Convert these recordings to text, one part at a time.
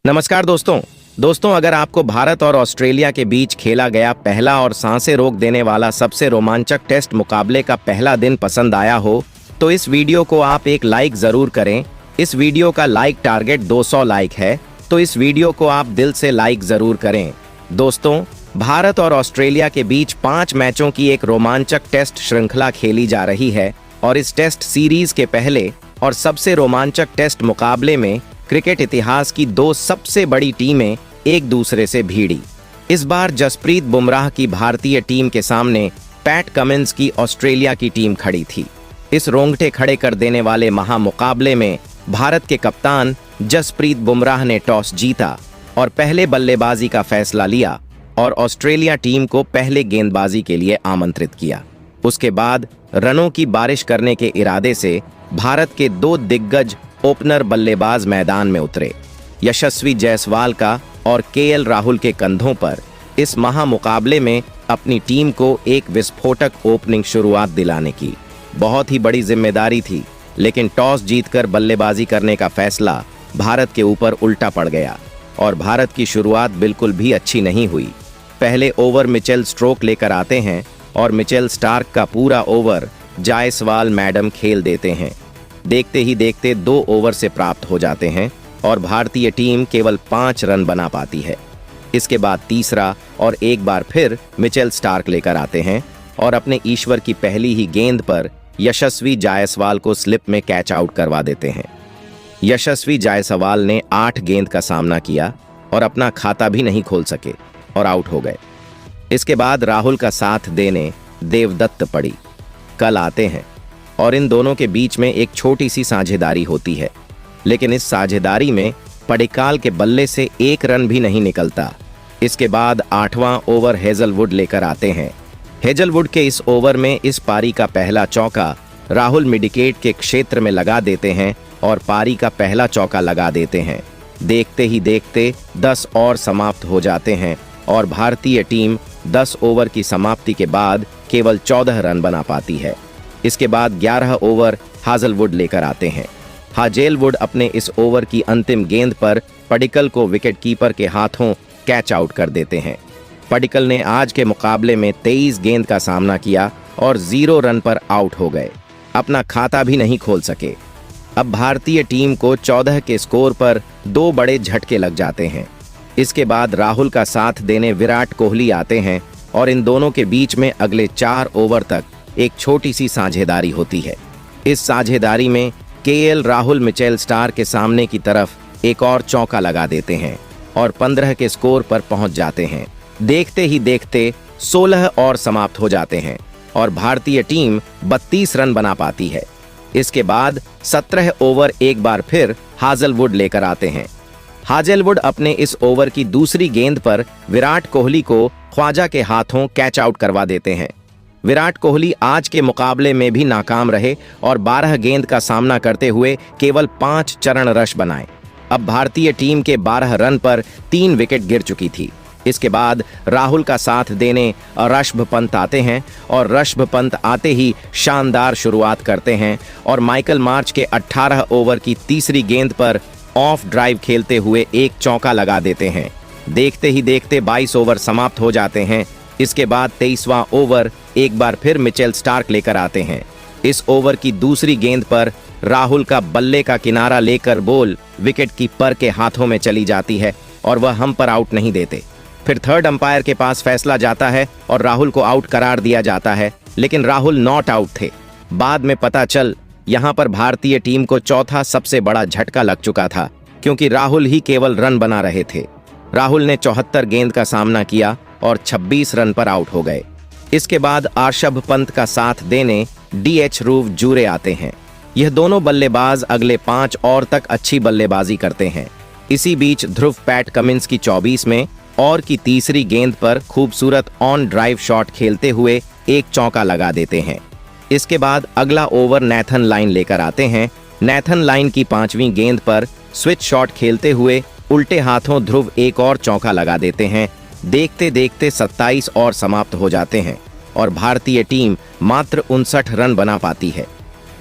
नमस्कार दोस्तों अगर आपको भारत और ऑस्ट्रेलिया के बीच खेला गया पहला और सांसें रोक देने वाला सबसे रोमांचक टेस्ट मुकाबले का पहला दिन पसंद आया हो तो इस वीडियो को आप एक लाइक जरूर करें। इस वीडियो का लाइक टारगेट 200 लाइक है, तो इस वीडियो को आप दिल से लाइक जरूर करें। दोस्तों, भारत और ऑस्ट्रेलिया के बीच 5 मैचों की एक रोमांचक टेस्ट श्रृंखला खेली जा रही है और इस टेस्ट सीरीज के पहले और सबसे रोमांचक टेस्ट मुकाबले में क्रिकेट इतिहास की 2 सबसे बड़ी टीमें एक दूसरे से भिड़ी। इस बार जसप्रीत बुमराह की भारतीय टीम के सामने पैट कमिंस की ऑस्ट्रेलिया की टीम खड़ी थी। इस रोंगटे खड़े कर देने वाले महामुकाबले में भारत के कप्तान जसप्रीत बुमराह ने टॉस जीता और पहले बल्लेबाजी का फैसला लिया और ऑस्ट्रेलिया टीम को पहले गेंदबाजी के लिए आमंत्रित किया। उसके बाद रनों की बारिश करने के इरादे से भारत के 2 दिग्गज ओपनर बल्लेबाज मैदान में उतरे। यशस्वी जायसवाल का और केएल राहुल के कंधों पर इस महामुकाबले में अपनी टीम को एक विस्फोटक ओपनिंग शुरुआत दिलाने की बहुत ही बड़ी जिम्मेदारी थी, लेकिन टॉस जीतकर बल्लेबाजी करने का फैसला भारत के ऊपर उल्टा पड़ गया और भारत की शुरुआत बिल्कुल भी अच्छी नहीं हुई। पहले ओवर मिचेल स्ट्रोक लेकर आते हैं और मिचेल स्टार्क का पूरा ओवर जायसवाल मैडम खेल देते हैं। देखते ही देखते 2 ओवर से प्राप्त हो जाते हैं और भारतीय टीम केवल 5 रन बना पाती है। इसके बाद तीसरा और एक बार फिर मिचेल स्टार्क लेकर आते हैं और अपने ईश्वर की पहली ही गेंद पर यशस्वी जायसवाल को स्लिप में कैच आउट करवा देते हैं। यशस्वी जायसवाल ने 8 गेंद का सामना किया और अपना खाता भी नहीं खोल सके और आउट हो गए। इसके बाद राहुल का साथ देने देवदत्त पड़ी कल आते हैं और इन दोनों के बीच में एक छोटी सी साझेदारी होती है, लेकिन इस साझेदारी में पडिक्कल के बल्ले से 1 रन भी नहीं निकलता। इसके बाद 8वां ओवर हेजलवुड लेकर आते हैं। हेजलवुड के इस ओवर में इस पारी का पहला चौका राहुल मिडविकेट के क्षेत्र में लगा देते हैं और पारी का पहला चौका लगा देते हैं। देखते ही देखते 10 और समाप्त हो जाते हैं और भारतीय टीम 10 ओवर की समाप्ति के बाद केवल 14 रन बना पाती है। इसके बाद 11 ओवर हाजलवुड लेकर आते हैं। हाजेलवुड अपने इस ओवर की अंतिम गेंद पर पडिक्कल को विकेटकीपर के हाथों कैच आउट कर देते हैं। पडिक्कल ने आज के मुकाबले में 23 गेंद का सामना किया और 0 रन पर आउट हो गए, अपना खाता भी नहीं खोल सके। अब भारतीय टीम को 14 के स्कोर पर 2 बड़े झटके लग जाते हैं। इसके बाद राहुल का साथ देने विराट कोहली आते हैं और इन दोनों के बीच में अगले 4 ओवर तक एक छोटी सी साझेदारी होती है। इस साझेदारी में केएल राहुल मिचेल स्टार्क के सामने की तरफ एक और चौका लगा देते हैं और 15 के स्कोर पर पहुंच जाते हैं। देखते ही देखते 16 और समाप्त हो जाते हैं और भारतीय टीम 32 रन बना पाती है। इसके बाद 17 ओवर एक बार फिर हाजलवुड लेकर आते हैं। हाजलवुड अपने इस ओवर की दूसरी गेंद पर विराट कोहली को ख्वाजा के हाथों कैच आउट करवा देते हैं। विराट कोहली आज के मुकाबले में भी नाकाम रहे और 12 गेंद का सामना करते हुए केवल 5 चरण रश बनाए। अब भारतीय टीम के 12 रन पर 3 विकेट गिर चुकी थी। इसके बाद राहुल का साथ देने ऋषभ पंत आते हैं और ऋषभ पंत आते ही शानदार शुरुआत करते हैं और माइकल मार्च के 18 ओवर की तीसरी गेंद पर ऑफ ड्राइव खेलते हुए एक चौका लगा देते हैं। देखते ही देखते 22 ओवर समाप्त हो जाते हैं। इसके बाद 23वां ओवर एक बार फिर मिचेल स्टार्क लेकर आते हैं। इस ओवर की दूसरी गेंद पर राहुल का बल्ले का किनारा लेकर बॉल विकेट कीपर के हाथों में चली जाती है और वह हम पर आउट नहीं देते। फिर थर्ड अंपायर के पास फैसला जाता है और राहुल को आउट करार दिया जाता है, लेकिन राहुल नॉट आउट थे। बाद में पता चल यहाँ पर भारतीय टीम को चौथा सबसे बड़ा झटका लग चुका था, क्योंकि राहुल ही केवल रन बना रहे थे। राहुल ने 74 गेंद का सामना किया और 26 रन पर आउट हो गए। इसके बाद ऋषभ पंत का साथ देने डीएच ध्रुव जूरे आते हैं। यह दोनों बल्लेबाज अगले 5 और तक अच्छी बल्लेबाजी करते हैं। इसी बीच ध्रुव पैट कमिंस की 24 में और की तीसरी गेंद पर खूबसूरत ऑन ड्राइव शॉट खेलते हुए एक चौका लगा देते हैं। इसके बाद अगला ओवर नेथन लाइन लेकर आते हैं। नेथन लाइन की 5वीं गेंद पर स्विच शॉट खेलते हुए उल्टे हाथों ध्रुव एक और चौका लगा देते हैं। देखते देखते 27 और समाप्त हो जाते हैं और भारतीय टीम मात्र 59 रन बना पाती है।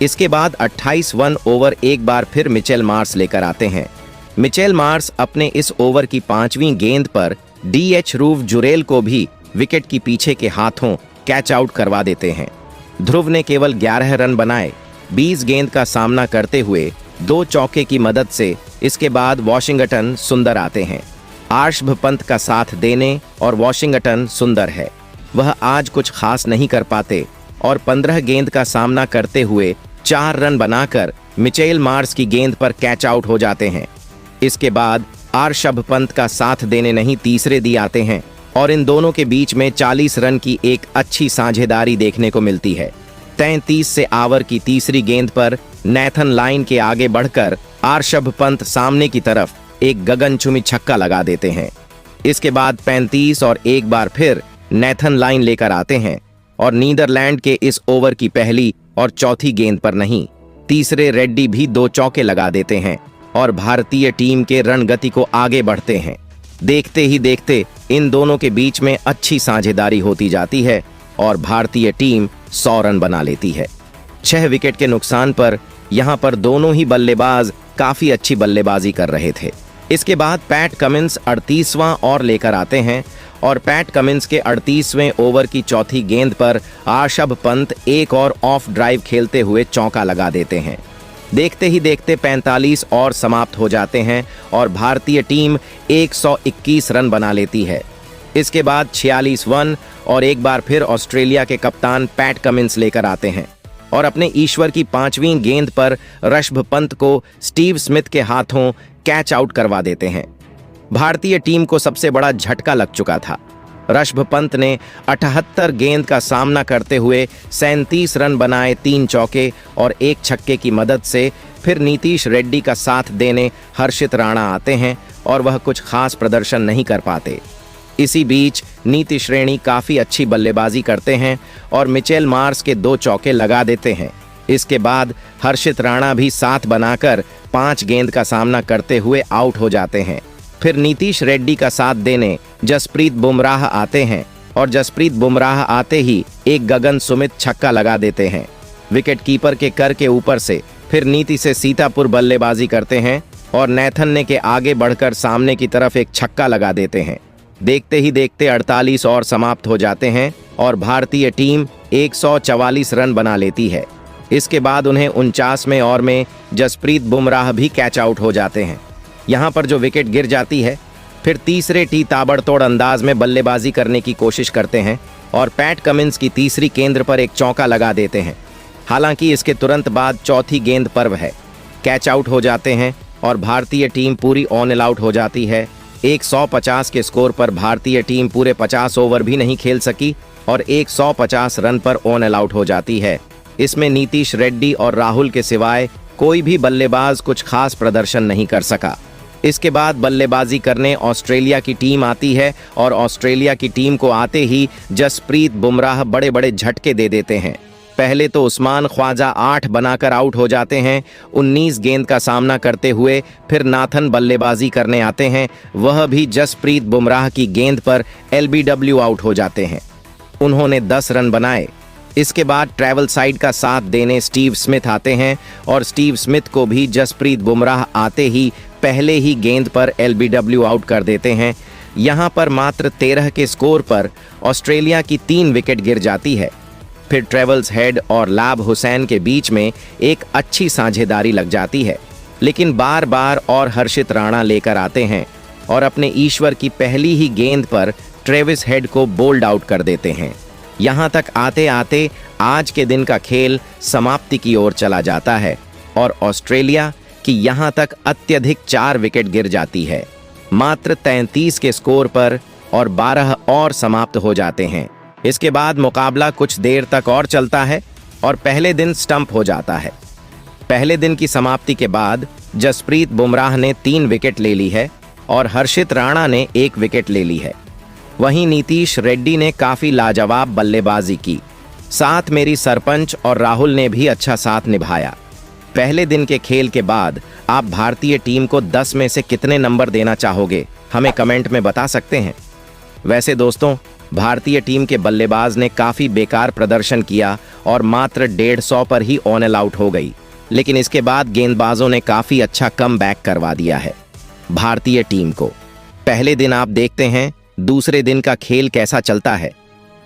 इसके बाद 28 वन ओवर एक बार फिर मिचेल मार्श लेकर आते हैं। मिचेल मार्श अपने इस ओवर की 5वीं गेंद पर डीएच रूव जुरेल को भी विकेट की पीछे के हाथों कैच आउट करवा देते हैं। ध्रुव ने केवल 11 रन बनाए 20 गेंद का सामना करते हुए 2 चौके की मदद से। इसके बाद वॉशिंगटन सुंदर आते हैं। आर्षभ पंत का साथ देने और वॉशिंगटन सुंदर है, वह आज कुछ खास नहीं कर पाते और 15 गेंद का सामना करते हुए 4 रन बनाकर मिचेल मार्श की गेंद पर कैच आउट हो जाते हैं। इसके बाद आर्षभ पंत का साथ देने नहीं तीसरे दी आते हैं और इन दोनों के बीच में 40 रन की एक अच्छी साझेदारी देखने को मिलती है। 33 से आवर की तीसरी गेंद पर नेथन लाइन के आगे बढ़कर आर्षभ पंत सामने की तरफ एक गगनचुंबी छक्का लगा देते हैं। इसके बाद 35 और एक बार फिर नेथन लाइन लेकर आते हैं और नीदरलैंड के इस ओवर की पहली और चौथी गेंद पर नहीं, तीसरे रेड्डी भी 2 चौके लगा देते हैं और भारतीय टीम के रन गति को आगे बढ़ते हैं। देखते ही देखते इन दोनों के बीच में अच्छी साझेदारी होती जाती है और भारतीय टीम 100 रन बना लेती है। 6 विकेट के नुकसान पर यहां पर दोनों ही बल्लेबाज काफी अच्छी बल्लेबाजी कर रहे थे। इसके बाद पैट कमिंस 38वां और लेकर आते हैं और पैट कमिंस के 38वें ओवर की चौथी गेंद पर आर्षभ पंत एक और ऑफ ड्राइव खेलते हुए चौका लगा देते हैं। देखते ही देखते 45 और समाप्त हो जाते हैं और भारतीय टीम 121 रन बना लेती है। इसके बाद 46 वन और एक बार फिर ऑस्ट्रेलिया के कप्तान पैट कमिंस लेकर आते हैं और अपने ईश्वर की 5वीं गेंद पर ऋषभ पंत को स्टीव स्मिथ के हाथों कैच आउट करवा देते हैं। भारतीय टीम को सबसे बड़ा झटका लग चुका था। ऋषभ पंत ने 78 गेंद का सामना करते हुए 37 रन बनाए, 3 चौके और 1 छक्के की मदद से। फिर नीतीश रेड्डी का साथ देने हर्षित राणा आते हैं और वह कुछ खास प्रदर्शन नहीं कर पाते। इसी बीच नीतीश रेड्डी काफी अच्छी बल्लेबाजी करते हैं और मिचेल मार्श के 2 चौके लगा देते हैं। इसके बाद हर्षित राणा भी साथ बनाकर 5 गेंद का सामना करते हुए आउट हो जाते हैं। फिर नीतीश रेड्डी का साथ देने जसप्रीत बुमराह आते हैं और जसप्रीत बुमराह आते ही एक गगन सुमित छक्का लगा देते हैं विकेट कीपर के कर के ऊपर से। फिर नीति से सीतापुर बल्लेबाजी करते हैं और नेथन ने के आगे बढ़कर सामने की तरफ एक छक्का लगा देते हैं। देखते ही देखते 48 और समाप्त हो जाते हैं और भारतीय टीम 144 रन बना लेती है। इसके बाद उन्हें 49वें ओवर में जसप्रीत बुमराह भी कैच आउट हो जाते हैं। यहाँ पर जो विकेट गिर जाती है, फिर तीसरे टी ताबड़तोड़ अंदाज में बल्लेबाजी करने की कोशिश करते हैं और पैट कमिंस की तीसरी गेंद पर एक चौका लगा देते हैं। हालांकि इसके तुरंत बाद चौथी गेंद पर वह कैच आउट हो जाते हैं और भारतीय टीम पूरी ऑन आउट हो जाती है। 150 के स्कोर पर भारतीय टीम पूरे 50 ओवर भी नहीं खेल सकी और 150 रन पर ऑन आउट हो जाती है। इसमें नीतीश रेड्डी और राहुल के सिवाय कोई भी बल्लेबाज कुछ खास प्रदर्शन नहीं कर सका। इसके बाद बल्लेबाजी करने ऑस्ट्रेलिया की टीम आती है और ऑस्ट्रेलिया की टीम को आते ही जसप्रीत बुमराह बड़े बड़े झटके दे देते हैं। पहले तो उस्मान ख्वाजा 8 बनाकर आउट हो जाते हैं 19 गेंद का सामना करते हुए। फिर नाथन बल्लेबाजी करने आते हैं, वह भी जसप्रीत बुमराह की गेंद पर एलबीडब्ल्यू आउट हो जाते हैं। उन्होंने 10 रन बनाए। इसके बाद ट्रैवल साइड का साथ देने स्टीव स्मिथ आते हैं और स्टीव स्मिथ को भी जसप्रीत बुमराह आते ही पहले ही गेंद पर एलबीडब्ल्यू आउट कर देते हैं। यहाँ पर मात्र 13 के स्कोर पर ऑस्ट्रेलिया की 3 विकेट गिर जाती है। फिर ट्रेवल्स हेड और लाभ हुसैन के बीच में एक अच्छी साझेदारी लग जाती है, लेकिन बार बार और हर्षित राणा लेकर आते हैं और अपने ईश्वर की पहली ही गेंद पर ट्रेविस हेड को बोल्ड आउट कर देते हैं। यहाँ तक आते आते आज के दिन का खेल समाप्ति की ओर चला जाता है और ऑस्ट्रेलिया की यहाँ तक अत्यधिक 4 विकेट गिर जाती है मात्र 33 के स्कोर पर और 12 और समाप्त हो जाते हैं। इसके बाद मुकाबला कुछ देर तक और चलता है और पहले दिन स्टंप हो जाता है। पहले दिन की समाप्ति के बाद जसप्रीत बुमराह ने 3 विकेट ले ली है और हर्षित राणा ने 1 विकेट ले ली है। वहीं नीतीश रेड्डी ने काफी लाजवाब बल्लेबाजी की। साथ मेरी सरपंच और राहुल ने भी अच्छा साथ निभाया। पहले दिन के खेल के बाद आप भारतीय टीम को 10 में से कितने नंबर देना चाहोगे, हमें कमेंट में बता सकते हैं। वैसे दोस्तों, भारतीय टीम के बल्लेबाज ने काफी बेकार प्रदर्शन किया और मात्र 150 पर ही ऑन आउट हो गई, लेकिन इसके बाद गेंदबाजों ने काफी अच्छा कमबैक करवा दिया है। भारतीय टीम को। पहले दिन आप देखते हैं दूसरे दिन का खेल कैसा चलता है।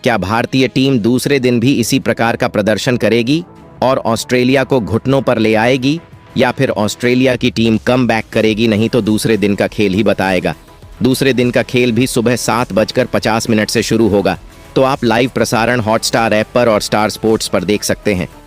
क्या भारतीय टीम दूसरे दिन भी इसी प्रकार का प्रदर्शन करेगी और ऑस्ट्रेलिया को घुटनों पर ले आएगी, या फिर ऑस्ट्रेलिया की टीम कम बैक करेगी? नहीं तो दूसरे दिन का खेल ही बताएगा। दूसरे दिन का खेल भी सुबह 7:50 से शुरू होगा, तो आप लाइव प्रसारण हॉटस्टार ऐप पर और स्टार स्पोर्ट्स पर देख सकते हैं।